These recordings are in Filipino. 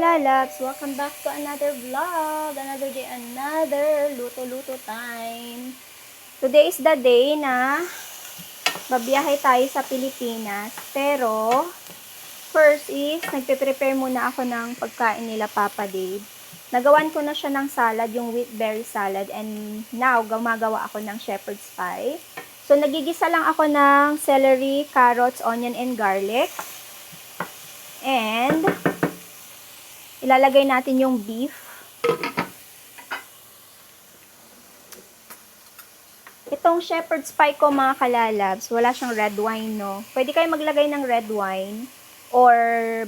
kalalabs! Welcome back to another vlog. Another day, another luto-luto time. Today is the day na babiyahe tayo sa Pilipinas. Pero, first is, nagpe-prepare muna ako ng pagkain nila Papa Dave. Nagawan ko na siya ng salad, yung wheat berry salad. And now, gumagawa ako ng shepherd's pie. So, nagigisa lang ako ng celery, carrots, onion, and garlic. And ilalagay natin yung beef. Itong shepherd's pie ko mga kalalabs, wala siyang red wine, no? Pwede kayo maglagay ng red wine or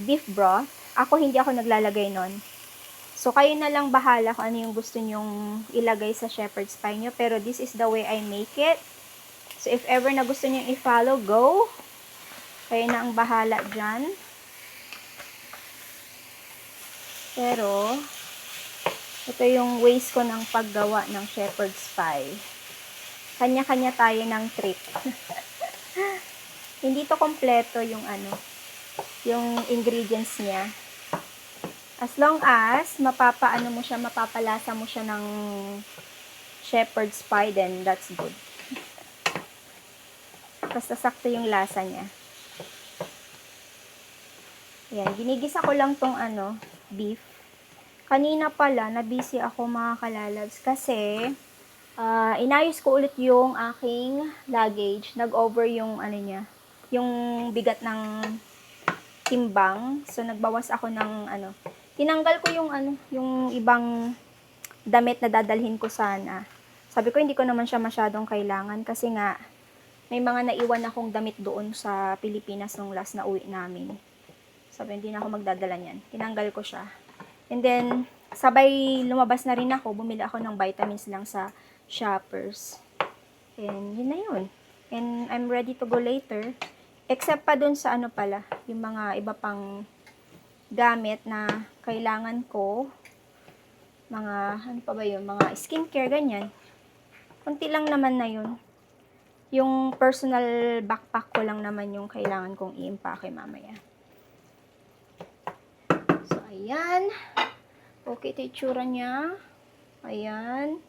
beef broth. Hindi ako naglalagay nun. So, kayo na lang bahala kung ano yung gusto nyong ilagay sa shepherd's pie nyo. Pero this is the way I make it. So, if ever na gusto nyong i-follow, go. Kayo na ang bahala dyan. Pero, ito yung ways ko ng paggawa ng shepherd's pie. Kanya-kanya tayo ng trip. Hindi to kompleto yung yung ingredients niya. As long as mapapalasa mo siya ng shepherd's pie, then that's good. Basta sakto yung lasa niya. Ayan, ginigisa ko lang tong beef. Kanina pala, na-busy ako mga kalalabs kasi inayos ko ulit yung aking luggage. Nag-over yung yung bigat ng timbang. So, nagbawas ako ng tinanggal ko yung ibang damit na dadalhin ko sana. Sabi ko, hindi ko naman siya masyadong kailangan kasi nga, may mga naiwan akong damit doon sa Pilipinas nung last na uwi namin. Sabi, hindi na ako magdadala niyan. Tinanggal ko siya. And then, sabay lumabas na rin ako. Bumili ako ng vitamins lang sa Shoppers. And, yun na yun. And, I'm ready to go later. Except pa dun sa yung mga iba pang gamit na kailangan ko. Mga, mga skincare, ganyan. Kunti lang naman na yun. Yung personal backpack ko lang naman yung kailangan kong i-impake mamaya. Ayan. Okay, ito itsura niya. Ayan.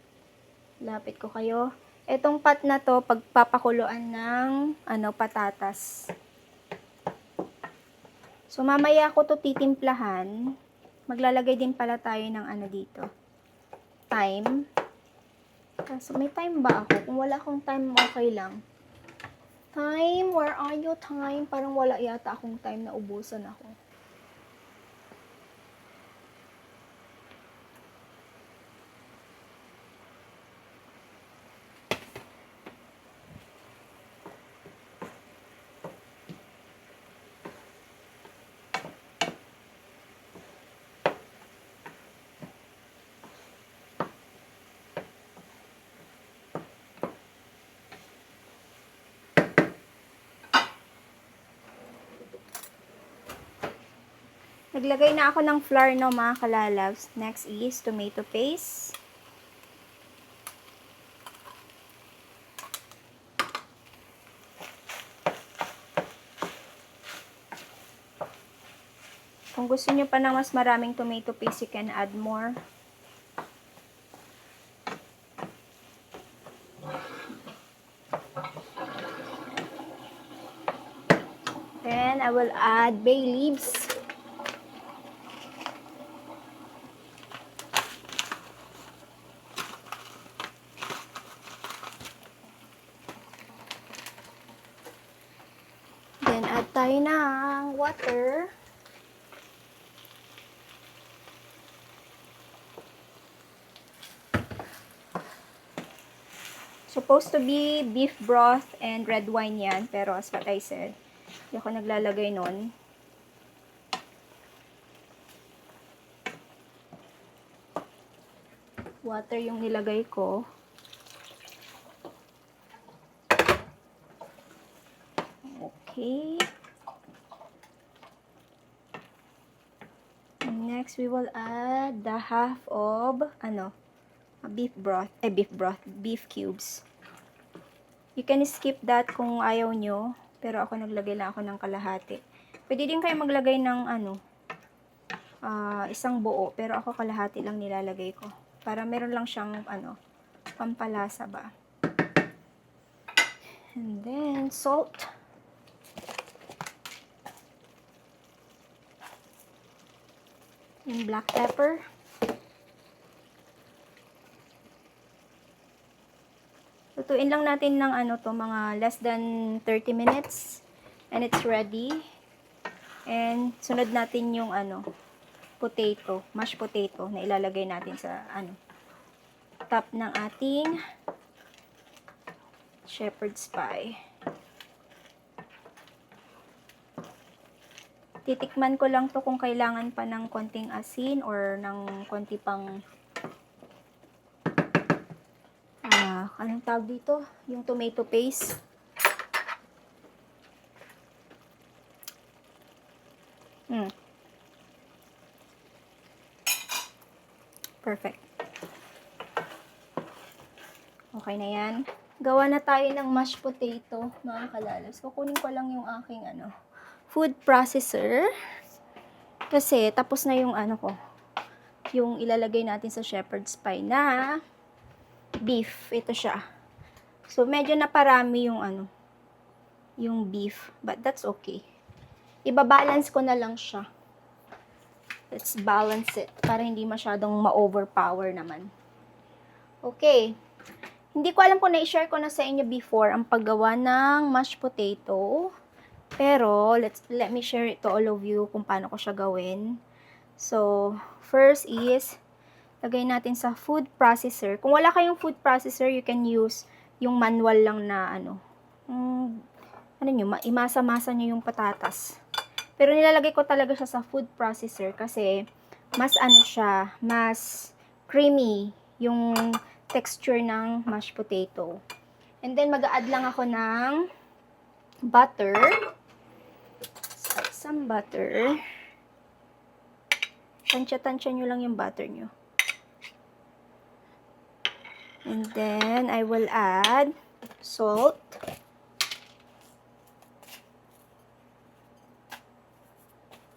Lapit ko kayo. Etong pot na to, pagpapakuluan ng patatas. So, mamaya ko to titimplahan. Maglalagay din pala tayo ng dito. Thyme. So, may thyme ba ako? Kung wala akong thyme, okay lang. Thyme, where are you, thyme? Parang wala yata akong thyme na ubusan ako. Naglagay na ako ng flour no mga kalalabs. Next is tomato paste. Kung gusto nyo pa ng mas maraming tomato paste, you can add more. Then, I will add bay leaves. Then, add tayo ng water. Supposed to be beef broth and red wine yan. Pero as what I said, hindi ako naglalagay nun. Water yung nilagay ko. Okay. And next, we will add the half of, beef cubes. You can skip that kung ayaw nyo, pero ako naglagay lang ako ng kalahati. Pwede din kayo maglagay ng isang buo, pero ako kalahati lang nilalagay ko. Para meron lang siyang, pampalasa ba. And then, salt. Yung black pepper. Lutuin lang natin ng mga less than 30 minutes. And it's ready. And sunod natin yung potato, mashed potato na ilalagay natin sa top ng ating shepherd's pie. Titikman ko lang to kung kailangan pa ng konting asin or ng konti pang anong tawag dito? Yung tomato paste. Perfect. Okay na yan. Gawa na tayo ng mashed potato, mga kalalabs. Kukunin ko lang yung aking food processor. Kasi tapos na yung yung ilalagay natin sa shepherd's pie na beef. Ito siya. So medyo naparami yung yung beef, but that's okay. Ibabalance ko na lang siya. Let's balance it para hindi masyadong ma-overpower naman. Okay. Hindi ko alam kung na-share ko na sa inyo before ang paggawa ng mashed potato. Pero, let me share it to all of you kung paano ko siya gawin. So, first is, lagay natin sa food processor. Kung wala kayong food processor, you can use yung manual lang na imasa-masa nyo yung patatas. Pero nilalagay ko talaga siya sa food processor kasi mas mas creamy yung texture ng mashed potato. And then mag-a-add lang ako ng butter. Some butter. Tansya-tansya nyo lang yung butter nyo. And then I will add salt.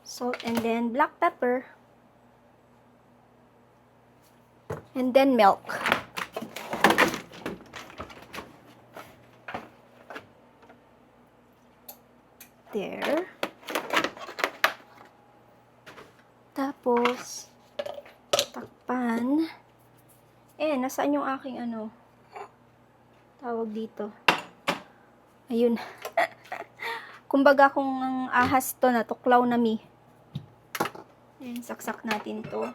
Salt and then black pepper. And then milk. There. Tapos, takpan. Nasaan yung aking tawag dito? Ayun. Kumbaga kung ang ahas to na, tuklaw na mi. Saksak natin to.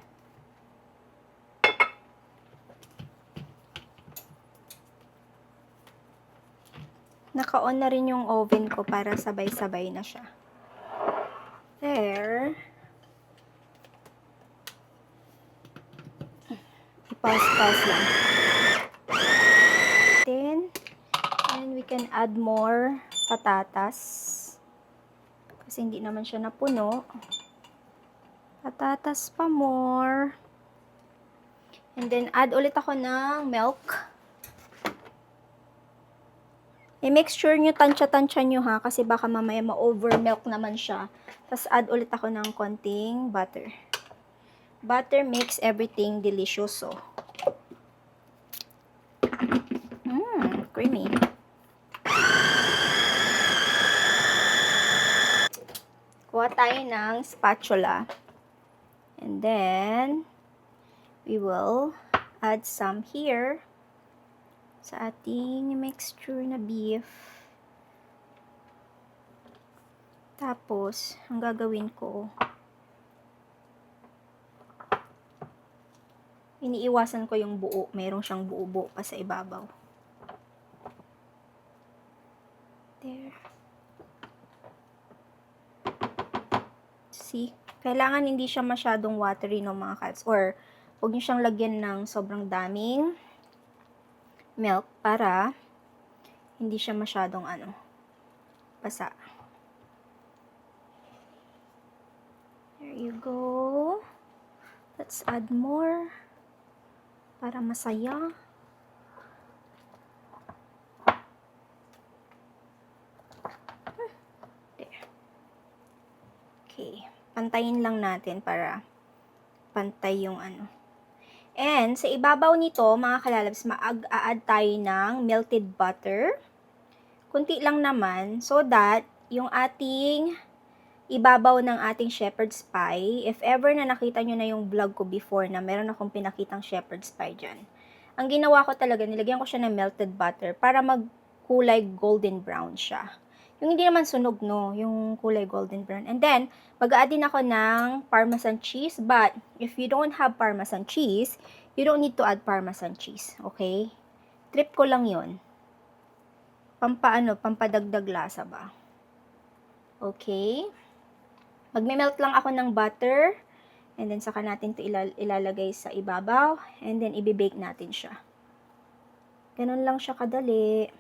Naka-on na rin yung oven ko para sabay-sabay na siya. There. I-pause lang. Then, and we can add more patatas. Kasi hindi naman siya napuno. Patatas pa more. And then, add ulit ako ng milk. I-make sure nyo, tansya-tansya nyo ha, kasi baka mamaya ma-over milk naman siya. Tapos, add ulit ako ng konting butter. Butter makes everything delicious, so. Creamy. Kuha tayo ng spatula. And then, we will add some here sa ating mixture na beef. Tapos, ang gagawin ko, iniiwasan ko yung buo. Mayroong siyang buo-buo pa sa ibabaw. There. See? Kailangan hindi siya masyadong watery, no, mga cats. Or, huwag nyo siyang lagyan ng sobrang daming milk para hindi siya masyadong basa. There you go. Let's add more para masaya. There. Okay. Pantayin lang natin para pantay yung ano. And sa ibabaw nito, mga kalalabs, mag-a-add tayo ng melted butter. Kunti lang naman, so that yung ating ibabaw ng ating shepherd's pie, if ever na nakita nyo na yung vlog ko before na meron akong pinakitang shepherd's pie dyan, ang ginawa ko talaga, nilagyan ko siya ng melted butter para magkulay golden brown siya. Yung hindi naman sunog, no? Yung kulay golden brown. And then, mag-a-add din ako ng parmesan cheese, but if you don't have parmesan cheese, you don't need to add parmesan cheese, okay? Trip ko lang yun. Pampadagdag lasa ba? Okay? Magme-melt lang ako ng butter, and then saka natin ito ilalagay sa ibabaw, and then i-bake natin siya. Ganun lang siya kadali.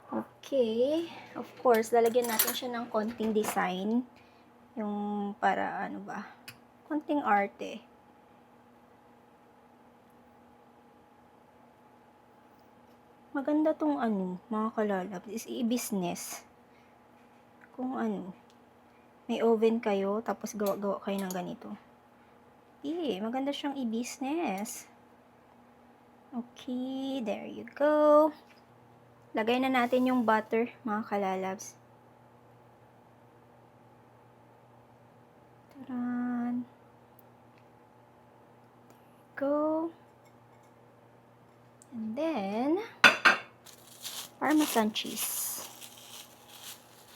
Okay. Of course, lalagyan natin siya ng konting design. Yung para ano ba? Konting arte. Maganda tong ano, mga kalalab. Is i-business. Kung ano, may oven kayo, tapos gawa-gawa kayo ng ganito. Maganda siyang i-business. Okay, there you go. Lagay na natin yung butter, mga kalalabs. Taran. There you go. And then, parmesan cheese.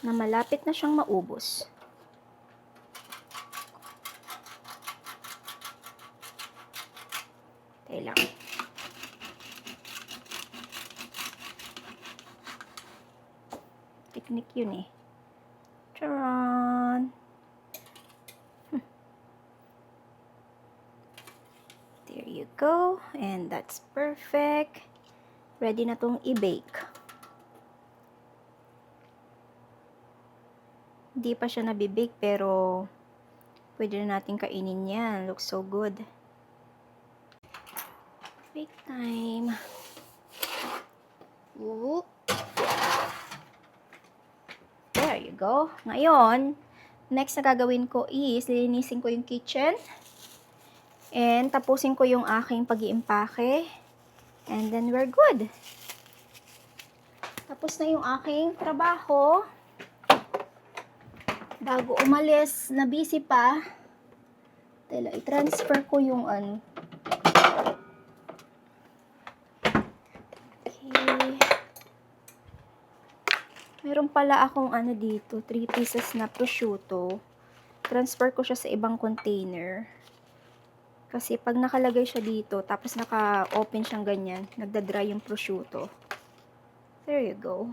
Na malapit na siyang maubos. Tayo lang. Technique yun eh. Charan! There you go. And that's perfect. Ready na tong i-bake. Hindi pa siya nabibake pero pwede na natin kainin yan. Looks so good. Bake time. Ooh. There you go. Ngayon, next na gagawin ko is lilinisin ko yung kitchen. And tapusin ko yung aking pag-iimpake. And then we're good. Tapos na yung aking trabaho. Bago umalis, na busy pa. Tela, i-transfer ko yung ano. Okay. Meron pala akong ano dito, 3 pieces na prosciutto. Transfer ko siya sa ibang container. Kasi pag nakalagay siya dito, tapos naka-open siyang ganyan, nagda-dry yung prosciutto. There you go.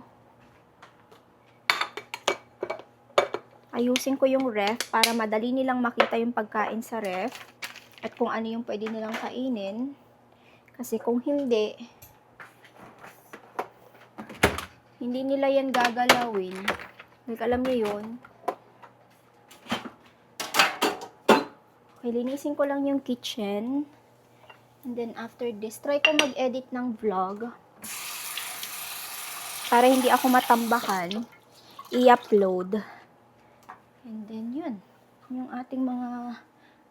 Ayusin ko yung ref para madali nilang makita yung pagkain sa ref at kung ano yung pwede nilang kainin. Kasi kung hindi nila yan gagalawin. Like, alam niyo yun. Okay, linisin ko lang yung kitchen. And then after this, try ko mag-edit ng vlog. Para hindi ako matambakan, i-upload. And then yun, yung ating mga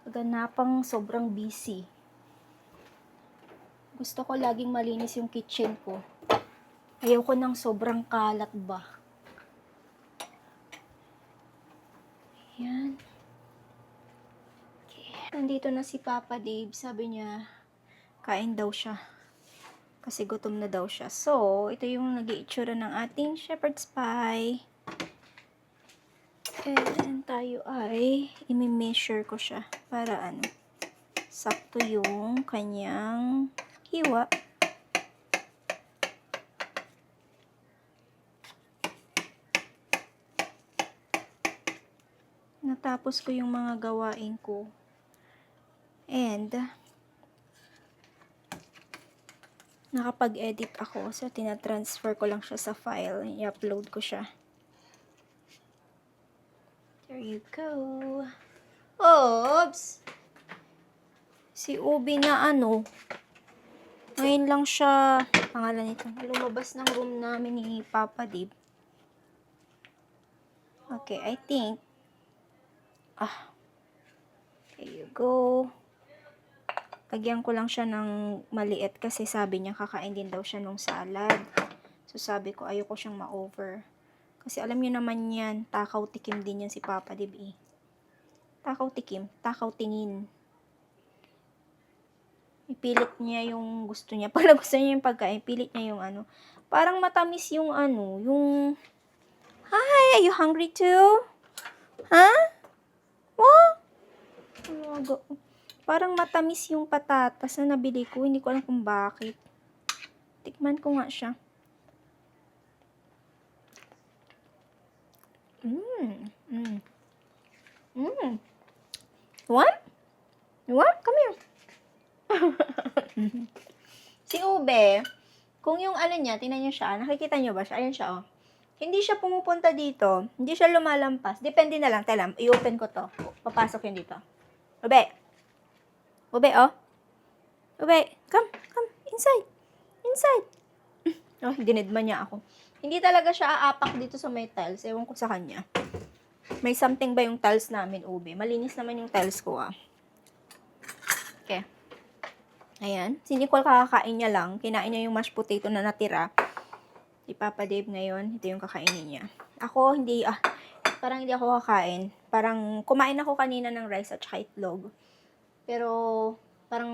kaganapang sobrang busy. Gusto ko laging malinis yung kitchen ko. Ayoko ng sobrang kalat ba. Ayan. Okay. Nandito na si Papa Dave. Sabi niya, kain daw siya. Kasi gutom na daw siya. So, ito yung nag-iitsura ng ating shepherd's pie. And tayo ay i-measure ko siya para ano, sakto yung kanyang hiwa. Natapos ko yung mga gawain ko. And nakapag-edit ako. So, tinatransfer ko lang siya sa file. I-upload ko siya. There you go. Oops! Si Ubi na ano, ngayon lang siya, pangalan nito, lumabas ng room namin ni Papa Dib. Okay, I think, There you go. Lagyan ko lang siya ng maliit kasi sabi niya kakain din daw siya nung salad. So sabi ko ayoko siyang ma-over. Kasi alam niyo naman yan, takaw tikim din yan si Papa Dib eh. Takaw tikim, takaw tingin. Ipilit niya yung gusto niya. Pag gusto niya yung pagkain, pilit niya yung ano. Parang matamis yung ano, yung... Hi, are you hungry too? Huh? What? Parang matamis yung patatas na nabili ko. Hindi ko alam kung bakit. Tikman ko nga siya. What? What? Come here. Si Ube, kung yung ano niya, tingnan niyo siya, nakikita niyo ba siya? Ayan siya, oh. Hindi siya pumupunta dito. Hindi siya lumalampas. Depende na lang. Tela, i-open ko to. Papasok yun dito. Ube. Ube, oh. Ube, come. Inside. Inside. Oh, dinidma niya ako. Hindi talaga siya aapak dito sa may tiles. Ewan ko sa kanya. May something ba yung tiles namin, Ube? Malinis naman yung tiles ko, ah. Okay. Ayan. Si Nicole kakakain niya lang. Kinain niya yung mashed potato na natira. Si Papa Dave ngayon, ito yung kakainin niya. Ako, parang hindi ako kakain. Parang kumain ako kanina ng rice at saka itlog. Pero, parang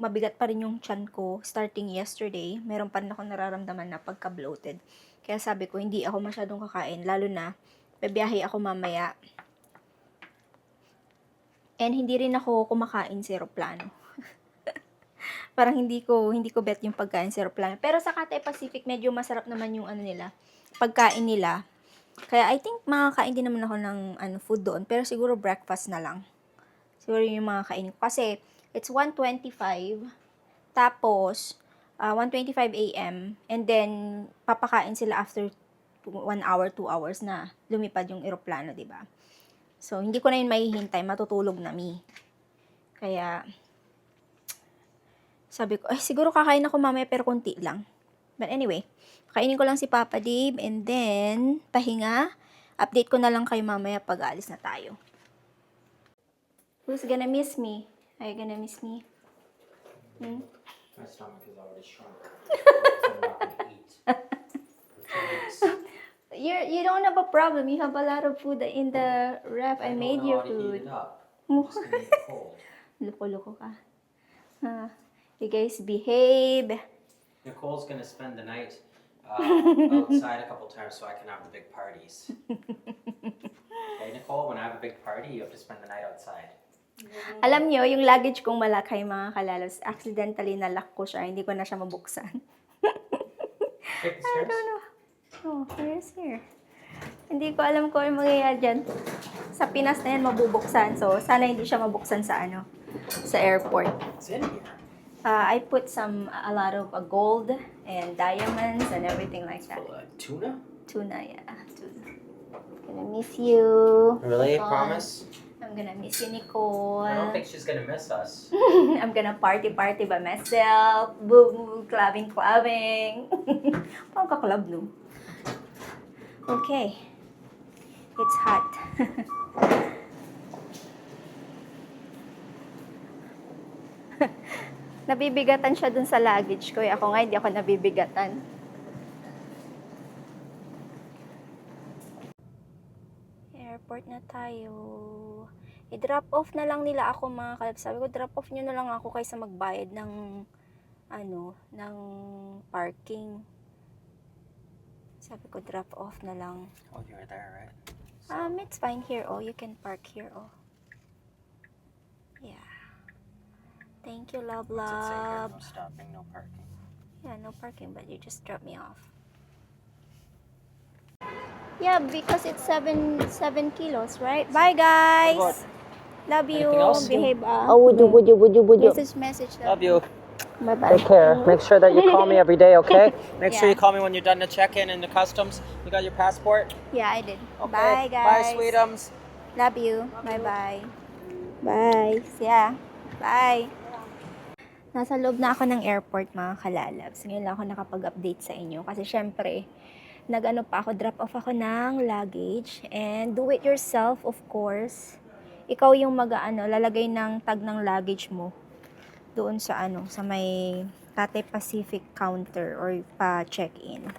mabigat pa rin yung tiyan ko starting yesterday. Meron pa rin ako nararamdaman na pagka-bloated. Kaya sabi ko, hindi ako masyadong kakain. Lalo na, babiyahe ako mamaya. And hindi rin ako kumakain sa aeroplano. Parang hindi ko bet yung pagkain sa aeroplano. Pero sa Cathay Pacific, medyo masarap naman yung ano nila, pagkain nila. Kaya I think makakain din naman ako ng food doon. Pero siguro breakfast na lang. Siguro yung mga kainin ko. Kasi it's 1:25. Tapos, 1:25 a.m. And then, papakain sila after 1 hour, 2 hours na lumipad yung aeroplano, diba? So, hindi ko na yun mahihintay. Matutulog na mi. Kaya, sabi ko, siguro kakain ako mamaya pero konti lang. But anyway, kainin ko lang si Papa Dave and then, pahinga. Update ko na lang kayo mamaya pag aalis na tayo. Who's gonna miss me? Are you gonna miss me? My stomach is already shrunk. I'm not gonna eat. You don't have a problem. You have a lot of food in the ref. I made your food. Heat it up. I'm just gonna eat it cold. Loko-loko ka. You guys behave. Nicole's gonna spend the night outside a couple times so I can have the big parties. Okay, Nicole, when I have a big party, you have to spend the night outside. Alam nyo, yung luggage kong malakay mga kalalos, accidentally nalock ko siya. Hindi ko na siya mabuksan. Take the I stairs. don't know. Oh, where's here? Hindi ko alam kung ano mangyayari dyan. Sa Pinas na yan mabubuksan. So, sana hindi siya mabuksan sa sa airport. It's in here. I put a lot of gold and diamonds and everything like that. Tuna? Tuna, yeah. Tuna. Gonna miss you. Really? Fun. Promise? I'm gonna miss you, Nicole. I don't think she's gonna miss us. I'm gonna party by myself. Boom, clubbing. Parang kaklab, no? Okay. It's hot. Nabibigatan siya dun sa luggage ko. Ako nga, hindi ako nabibigatan. Airport na tayo. I-drop off na lang nila ako mga kalab. Sabi ko, drop off nyo na lang ako kaysa magbayad ng ng parking. Sabi ko, drop off na lang. Oh, you're there, right? It's fine here. Oh, you can park here. Oh. Yeah. Thank you, love. What's it say here? No stopping, no parking. Yeah, no parking, but you just drop me off. Yeah, because it's 7 kilos, right? Bye, guys. Love you. Anything else? Behave. Would you? Message. Love you. Bye-bye. Take care. Make sure that you call me every day, okay? Make sure Yeah. you call me when you're done the check-in and the customs. You got your passport? Yeah, I did. Okay. Bye, guys. Bye, sweetums. Love you. Bye-bye. Bye. Yeah. Bye. Nasa loob na ako ng airport, mga kalalabs. Ngayon lang ako nakapag-update sa inyo. Kasi syempre, drop off ako ng luggage. And do it yourself, of course. ikaw yung lalagay ng tag ng luggage mo doon sa sa may Cathay Pacific counter or pa-check-in.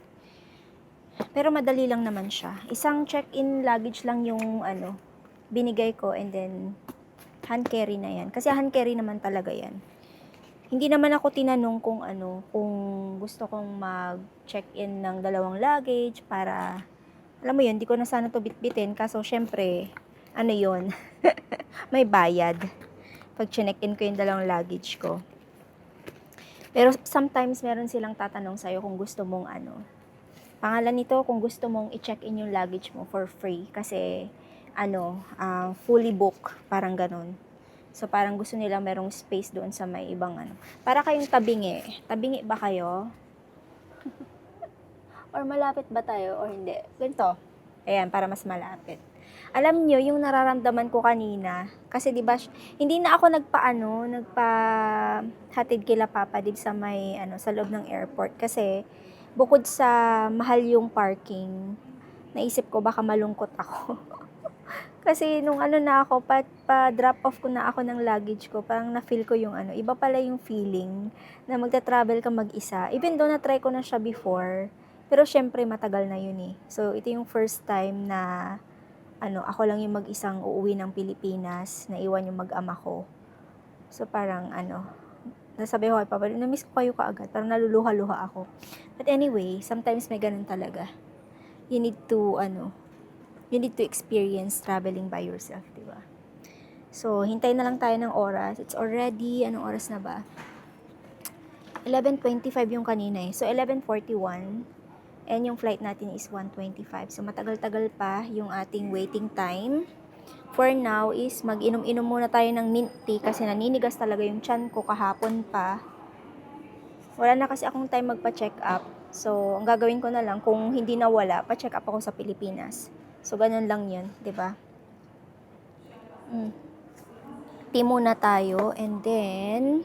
Pero madali lang naman siya. Isang check-in luggage lang yung binigay ko, and then hand carry na yan. Kasi hand carry naman talaga yan. Hindi naman ako tinanong kung kung gusto kong mag-check-in ng 2 luggage para, alam mo yun, di ko na sana to bitbitin. Kaso, syempre, yun, may bayad. Pag check-in ko yung 2 luggage ko. Pero sometimes, meron silang tatanong sa'yo kung gusto mong pangalan nito, kung gusto mong i-check-in yung luggage mo for free. Kasi, fully book, parang ganun. So, parang gusto nila merong space doon sa may ibang Para kayong tabingi. Tabingi ba kayo? Or malapit ba tayo? Or hindi? Ganito. Ayan, para mas malapit. Alam nyo, yung nararamdaman ko kanina, kasi diba, hindi na ako nagpa-hatid kila Papa dito sa may, sa loob ng airport. Kasi, bukod sa mahal yung parking, naisip ko baka malungkot ako. Kasi nung na ako, pa-drop off ko na ako ng luggage ko, parang na-feel ko yung iba pala yung feeling na magta-travel ka mag-isa. Even though na-try ko na siya before, pero syempre matagal na yun eh. So, ito yung first time na ako lang yung mag-isang uuwi ng Pilipinas, na iwan yung mag-ama ko. So, parang nasabi ko kay Papa, na-miss ko kayo kaagad, parang naluluha-luha ako. But anyway, sometimes may ganun talaga. You need to experience traveling by yourself, di ba? So, hintay na lang tayo ng oras. It's already, anong oras na ba? 11:25 yung kanina eh. So, 11:41. And yung flight natin is 1:25. So, matagal-tagal pa yung ating waiting time. For now is, mag-inom-inom muna tayo ng mint tea kasi naninigas talaga yung tiyan ko kahapon pa. Wala na kasi akong time magpa-check up. So, ang gagawin ko na lang, kung hindi nawala, pa-check up ako sa Pilipinas. So, ganun lang yun, di ba? Tea muna tayo, and then,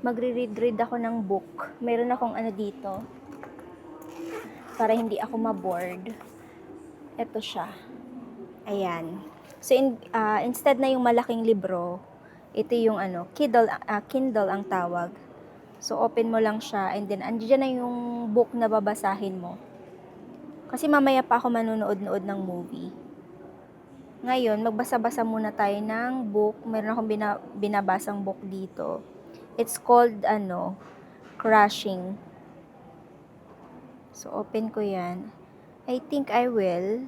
magre-read ako ng book. Meron akong dito, para hindi ako ma-bored. Ito siya. Ayan. So, instead na yung malaking libro, ito yung Kindle ang tawag. So, open mo lang siya, and then, andyan na yung book na babasahin mo. Kasi mamaya pa ako manunood-nood ng movie. Ngayon, magbasa-basa muna tayo ng book. Meron akong binabasang book dito. It's called, Crashing. So, open ko yan. I think I will.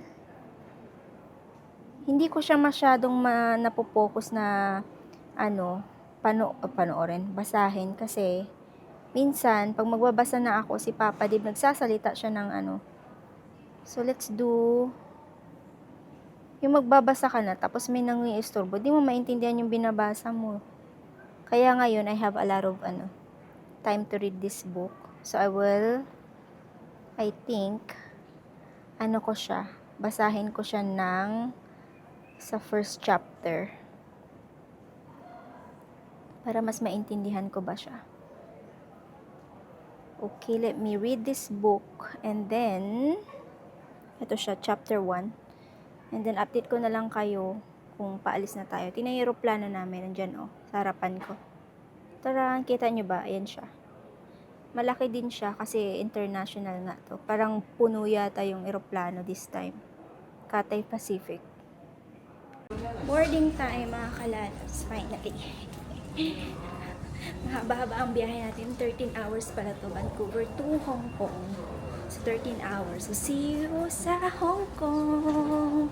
Hindi ko siya masyadong napopokus na, panoorin, basahin. Kasi, minsan, pag magbabasa na ako, si Papa Dib, nagsasalita siya ng So, let's do yung magbabasa ka na, tapos may nangiistorbo, di mo maintindihan yung binabasa mo. Kaya ngayon, I have a lot of time to read this book. So, I think, basahin ko siya sa first chapter. Para mas maintindihan ko ba siya. Okay, let me read this book, and then, ito siya, chapter 1. And then, update ko na lang kayo kung paalis na tayo. Tingnan yung aeroplano namin. Nandyan, sa harapan ko. Tara, kita nyo ba? Ayan siya. Malaki din siya kasi international nga to. Parang puno yata yung aeroplano this time. Cathay Pacific. Boarding time, mga kalalabs. Finally. Mahaba-haba ang biyahe natin. 13 hours pala to. Vancouver to Hong Kong. So, 13 hours. So, see you sa Hong Kong.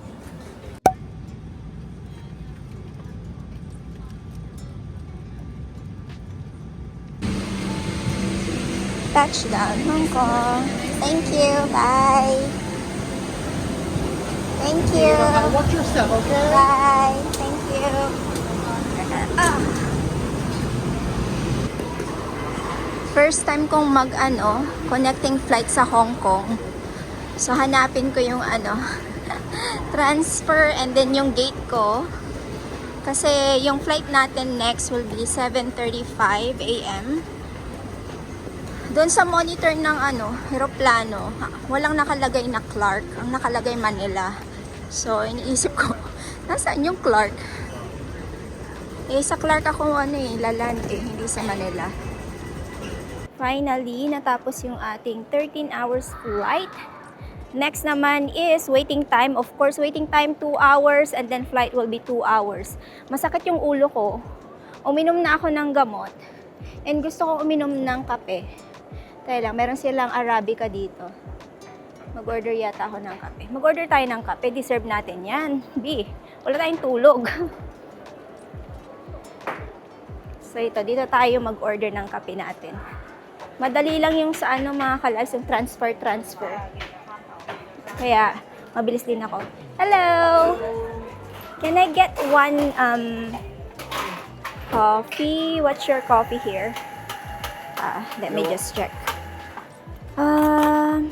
Touchdown, Hong Kong. Thank you. Bye. Thank you. Watch yourself, okay? Bye. Thank you. First time kong connecting flight sa Hong Kong. So, hanapin ko yung transfer and then yung gate ko. Kasi yung flight natin next will be 7:35 a.m. Doon sa monitor ng eroplano, walang nakalagay na Clark. Ang nakalagay Manila. So, iniisip ko, nasaan yung Clark? Eh, sa Clark ako laland hindi sa Manila. Finally, natapos yung ating 13 hours flight. Next naman is waiting time. Of course, waiting time 2 hours and then flight will be 2 hours. Masakit yung ulo ko. Uminom na ako ng gamot. And gusto ko uminom ng kape. Kaya lang, meron silang Arabica dito. Mag-order yata ako ng kape. Mag-order tayo ng kape. Deserve natin yan. B, wala tayong tulog. So ito, dito tayo mag-order ng kape natin. Madali lang yung sa mga kalas, yung transfer. Kaya, mabilis din ako. Hello! Can I get one coffee? What's your coffee here? Let me just check. Can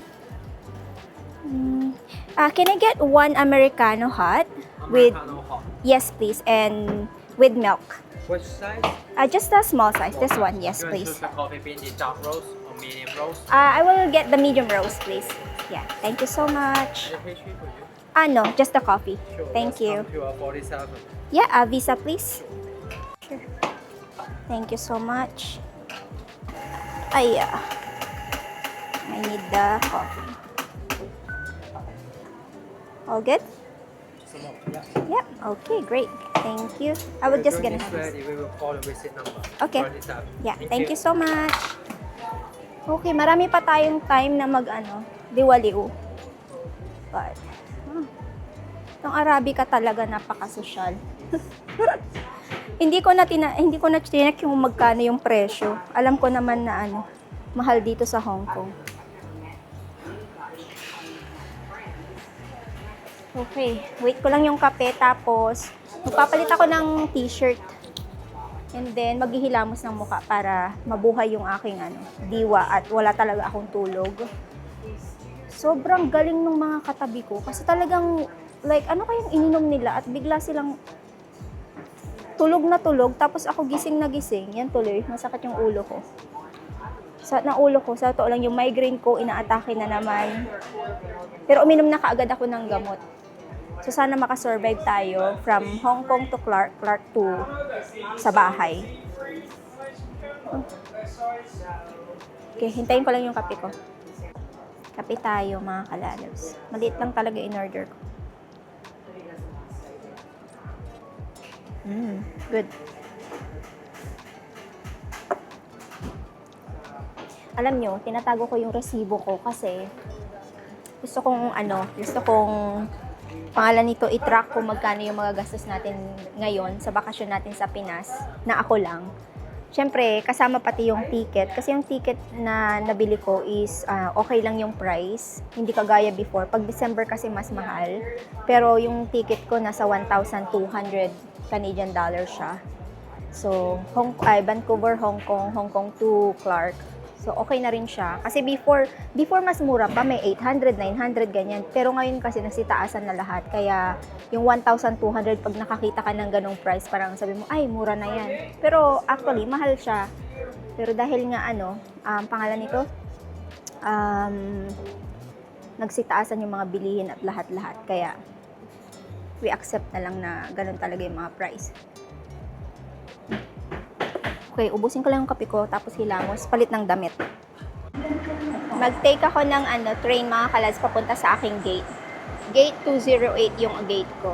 I get one Americano hot? Americano hot. Yes, please. And with milk. Which size? Just a small size. This one. Yes, You want to please. choose the coffee bean, the dark roast or medium roast? I will get the medium roast, please. Yeah. Thank you so much. Any pastry for you? No. Just the coffee. Sure. Thank let's you. come to 47. Yeah, visa, please. Sure. Thank you so much. I need the coffee. All good? Just a moment. Yeah. Yeah. Okay, great. Thank you. I will just When gonna it's have this. ready, we will call the receipt number. Okay. 47. Yeah, thank you so much. Okay, marami pa tayong time na liwaliw. But, itong Arabica talaga napakasosyal. Hindi ko na tinek yung magkano yung presyo. Alam ko naman na mahal dito sa Hong Kong. Okay, wait ko lang yung kape tapos magpapalit ako ng t-shirt. And then maghihilamos ng mukha para mabuhay yung aking diwa at wala talaga akong tulog. Sobrang galing ng mga katabi ko kasi talagang ano kayang ininom nila at bigla silang tulog na tulog tapos ako gising na gising. Yan tuloy, masakit yung ulo ko. Sa ulo ko, sa totoo lang yung migraine ko inaatake na naman. Pero uminom na kaagad ako ng gamot. So sana makasurvive tayo from Hong Kong to Clark to sa bahay. Okay, hintayin ko lang yung kape ko. Kape tayo mga kalalabs. Maliit lang talaga in order ko. Good. Alam nyo, tinatago ko yung resibo ko kasi gusto kong pangalan nito, i-track kung magkano yung mga gastos natin ngayon sa bakasyon natin sa Pinas, na ako lang. Siyempre, kasama pati yung ticket. Kasi yung ticket na nabili ko is okay lang yung price. Hindi kagaya before. Pag December kasi mas mahal. Pero yung ticket ko nasa 1,200 Canadian dollars siya. So, Vancouver, Hong Kong to Clark. So, okay na rin siya. Kasi before mas mura pa, may 800, 900, ganyan. Pero ngayon kasi nagsitaasan na lahat. Kaya, yung 1,200, pag nakakita ka ng ganong price, parang sabi mo, ay, mura na yan. Pero, actually, mahal siya. Pero dahil nga, pangalan nito, nagsitaasan yung mga bilihin at lahat-lahat. Kaya, we accept na lang na ganon talaga yung mga price. Okay, ubusin ko lang yung kape ko, tapos hilamos, palit ng damit. Mag-take ako ng train mga kalads papunta sa aking gate. Gate 208 yung gate ko.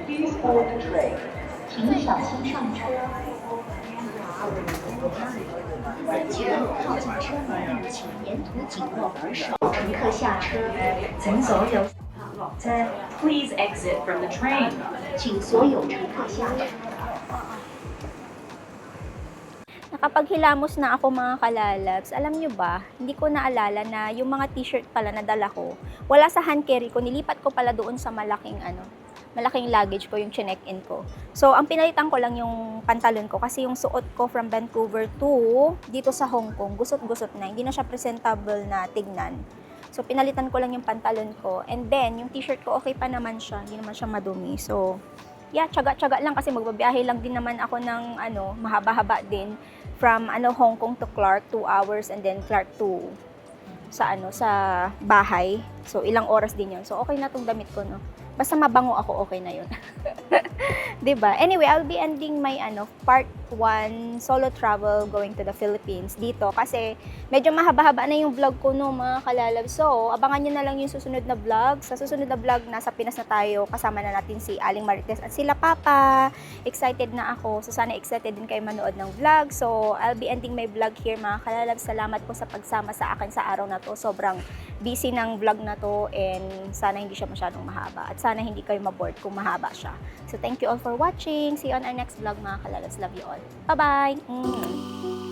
Please board the train. 请小心上车。请勿靠近车门，请沿途紧握扶手。乘客下车，请所有 Please exit from the train. 请所有乘客下车。 Nakapaghilamos na ako mga kalalabs. Alam nyo ba, hindi ko naalala na yung mga t-shirt pala na dala ko, wala sa hand carry ko, nilipat ko pala doon sa malaking luggage ko, yung chinek-in ko. So, ang pinalitan ko lang yung pantalon ko kasi yung suot ko from Vancouver to dito sa Hong Kong, gusot-gusot na. Hindi na siya presentable na tignan. So, pinalitan ko lang yung pantalon ko. And then, yung t-shirt ko, okay pa naman siya. Hindi naman siya madumi. So, yeah, tsaga-tsaga lang kasi magbabiyahe lang din naman ako ng mahaba-haba din from Hong Kong to Clark, 2 hours, and then Clark to sa bahay. So ilang oras din 'yon. So okay na tong damit ko, no. Basta mabango ako, okay na 'yon. 'Di ba? Anyway, I'll be ending my part 1 solo travel going to the Philippines dito kasi medyo mahaba-haba na yung vlog ko, no, mga kalalab. So, abangan niyo na lang yung susunod na vlog. Sa susunod na vlog, nasa Pinas na tayo. Kasama na natin si Aling Marites at sila Papa. Excited na ako. So, sana excited din kayo manood ng vlog. So, I'll be ending my vlog here, mga kalalab. Salamat po sa pagsama sa akin sa araw na to. Sobrang busy ng vlog na to and sana hindi siya masyadong mahaba. At sana hindi kayo maboard kung mahaba siya. So, thank you all for watching. See you on our next vlog, mga kalalabs. Love you all. Bye-bye!